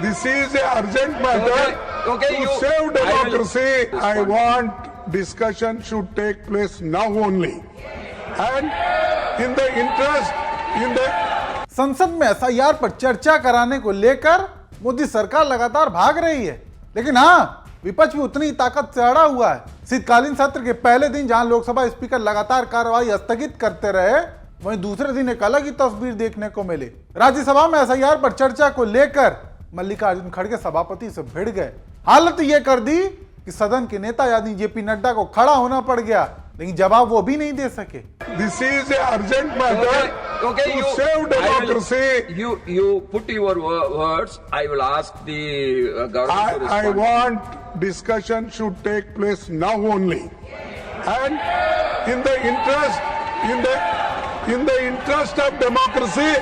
This is an urgent matter. Okay, To you- save democracy, I will I want discussion should take place now only. And in the संसद में SIR पर चर्चा कराने को लेकर मोदी सरकार लगातार भाग रही है, लेकिन हाँ, विपक्ष भी उतनी ताकत से अड़ा हुआ है। शीतकालीन सत्र के पहले दिन जहां लोकसभा स्पीकर लगातार कार्रवाई स्थगित करते रहे, वहीं दूसरे दिन एक अलग ही तस्वीर देखने को मिली। राज्यसभा में एसआईआर पर चर्चा को लेकर मल्लिकार्जुन खड़गे सभापति से भिड़ गए। हालत यह कर दी कि सदन के नेता यानी जेपी नड्डा को खड़ा होना पड़ गया, लेकिन जवाब वो भी नहीं दे सके। This is an urgent matter. Okay, To you- save democracy, You put your words. I will ask the government to I respond. want discussion should take place now only. And in the interest of democracy,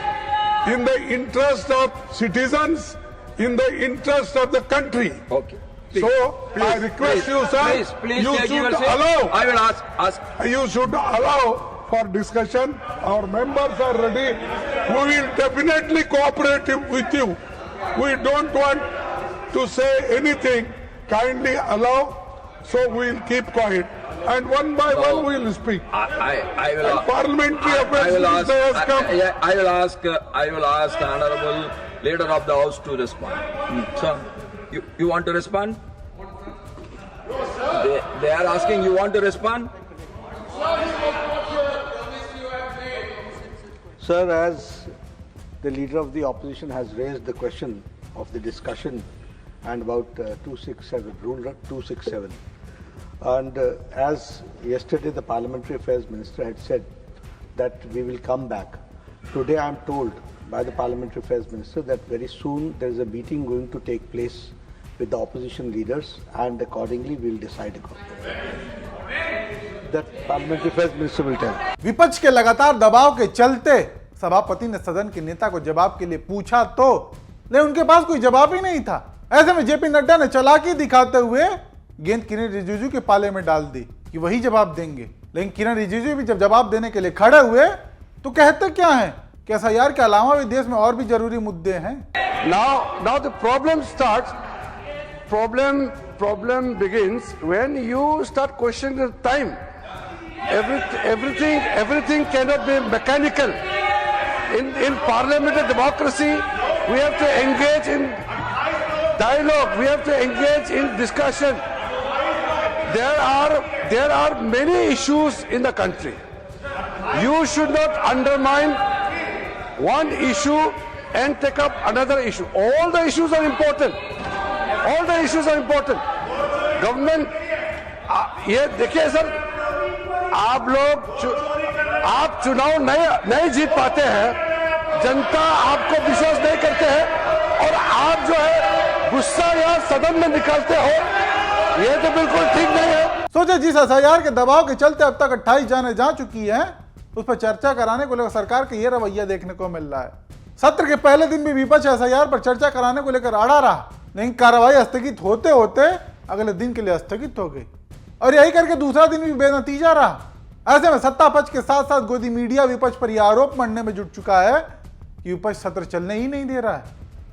in the interest of citizens, in the interest of the country. Okay. Please, So please, I request please, you, sir, please you take should your seat. allow. I will ask. You should allow for discussion. Our members are ready. We will definitely cooperate with you. We don't want to say anything. Kindly allow. So we will keep quiet. And one by one we will speak. I will. And parliamentary affairs I will ask. minister has come. I will ask the honourable leader of the house to respond. Sir, you want to respond? They are asking. You want to respond? Sir, as the leader of the opposition has raised the question of the discussion and about 267, Rule 267, and as yesterday the Parliamentary Affairs Minister had said that we will come back. Today I am told by the Parliamentary Affairs Minister that very soon there is a meeting going to take place with the opposition leaders, and accordingly we will decide upon that. Parliamentary Affairs Minister will tell. विपक्ष के लगातार दबाव के चलते सभापति ने सदन के नेता को जवाब के लिए पूछा तो, लेकिन उनके पास कोई जवाब ही नहीं था। ऐसे में जेपी नड्डा ने चालाकी दिखाते हुए गेंद किरण रिजिजू के पाले में डाल दी कि वही जवाब देंगे, लेकिन किरण रिजिजू भी जब जवाब देने के लिए खड़े हुए तो कहते क्या है कि एसआईआर के अलावा भी देश में और भी जरूरी मुद्दे हैं। Now the problem starts. Problem begins when you start questioning the time. Everything cannot be mechanical. In parliamentary democracy, we have to engage in dialogue. We have to engage in discussion. There are many issues in the country. You should not undermine one issue and take up another issue. All the issues are important. Government, ये देखिए sir, आप चुनाव नहीं जीत पाते हैं, जनता आपको विश्वास नहीं करते हैं, और आप जो है गुस्सा यहाँ सदन में निकालते हो, ये तो बिल्कुल ठीक नहीं है। सोचे जिस एसआईआर के दबाव के चलते अब तक 28 जाने जा चुकी हैं, उस पर चर्चा कराने को लेकर सरकार का ये रवैया देखने को मिल रहा है। सत्र के पहले दिन भी विपक्ष एसआईआर पर चर्चा कराने को लेकर अड़ा रहा, लेकिन कार्रवाई स्थगित होते होते अगले दिन के लिए स्थगित हो गई, और यही करके दूसरा दिन भी बेनतीजा रहा। ऐसे में सत्ता पक्ष के साथ साथ गोदी मीडिया विपक्ष पर यह आरोप मढ़ने में जुट चुका है कि विपक्ष सत्र चलने ही नहीं दे रहा है,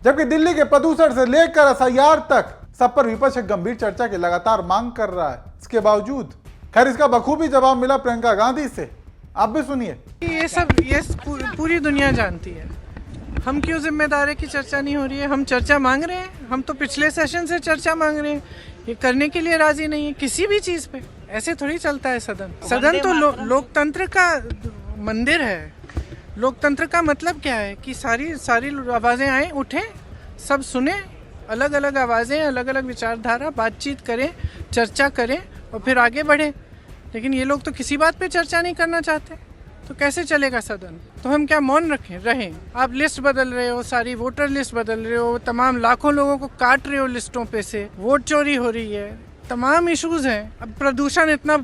जबकि दिल्ली के प्रदूषण से लेकर एसआईआर तक सब पर विपक्ष एक गंभीर चर्चा की लगातार मांग कर रहा है। इसके बावजूद खैर इसका बखूबी जवाब मिला प्रियंका गांधी से, आप भी सुनिए। ये पूरी दुनिया जानती है, हम क्यों जिम्मेदार है कि चर्चा नहीं हो रही है। हम चर्चा मांग रहे हैं, हम तो पिछले सेशन से चर्चा मांग रहे हैं, ये करने के लिए राजी नहीं है किसी भी चीज पे। ऐसे थोड़ी चलता है सदन तो लोकतंत्र का मंदिर है। लोकतंत्र का मतलब क्या है कि सारी आवाजें आए, उठे, सब सुने, अलग अलग आवाजें, अलग अलग विचारधारा, बातचीत करें, चर्चा करें और फिर आगे बढ़े। लेकिन ये लोग तो किसी बात पे चर्चा नहीं करना चाहते, तो कैसे चलेगा सदन। तो हम क्या मौन रहें। आप लिस्ट बदल रहे हो, सारी वोटर लिस्ट बदल रहे हो, तमाम लाखों लोगों को काट रहे हो लिस्टों पे से, वोट चोरी हो रही है, तमाम इश्यूज हैं। अब प्रदूषण इतना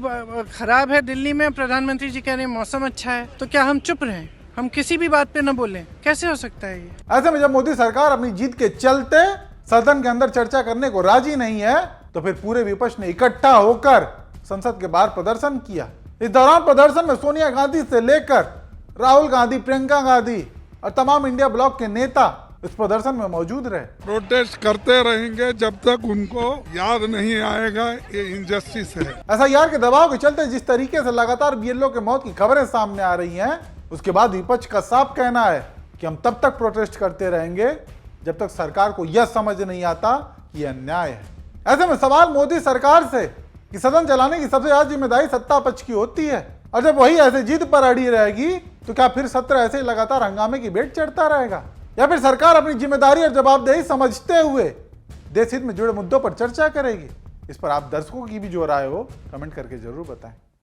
खराब है दिल्ली में, प्रधानमंत्री जी कह रहे हैं मौसम अच्छा है, तो क्या हम चुप रहें, हम किसी भी बात पे न बोलें? कैसे हो सकता है ये। ऐसे में जब मोदी सरकार अपनी जीत के चलते सदन के अंदर चर्चा करने को राजी नहीं है, तो फिर पूरे विपक्ष ने इकट्ठा होकर संसद के बाहर प्रदर्शन किया। इस दौरान प्रदर्शन में सोनिया गांधी से लेकर राहुल गांधी, प्रियंका गांधी और तमाम इंडिया ब्लॉक के नेता उस प्रदर्शन में मौजूद रहे। प्रोटेस्ट करते रहेंगे जब तक उनको याद नहीं आएगा ये इनजस्टिस है। एसआईआर के दबाव के चलते जिस तरीके से लगातार बीएलओ के मौत की खबरें सामने आ रही हैं, उसके बाद विपक्ष का साफ कहना है कि हम तब तक प्रोटेस्ट करते रहेंगे जब तक सरकार को यह समझ नहीं आता कि यह अन्याय है। ऐसे में सवाल मोदी सरकार से कि सदन चलाने की सबसे ज्यादा जिम्मेदारी सत्ता पक्ष की होती है, और जब वही ऐसे जिद पर अड़ी रहेगी तो क्या फिर सत्र ऐसे ही लगातार हंगामे की भेंट चढ़ता रहेगा, या फिर सरकार अपनी जिम्मेदारी और जवाबदेही समझते हुए देश हित में जुड़े मुद्दों पर चर्चा करेगी? इस पर आप दर्शकों की भी जो राय हो कमेंट करके जरूर बताएं।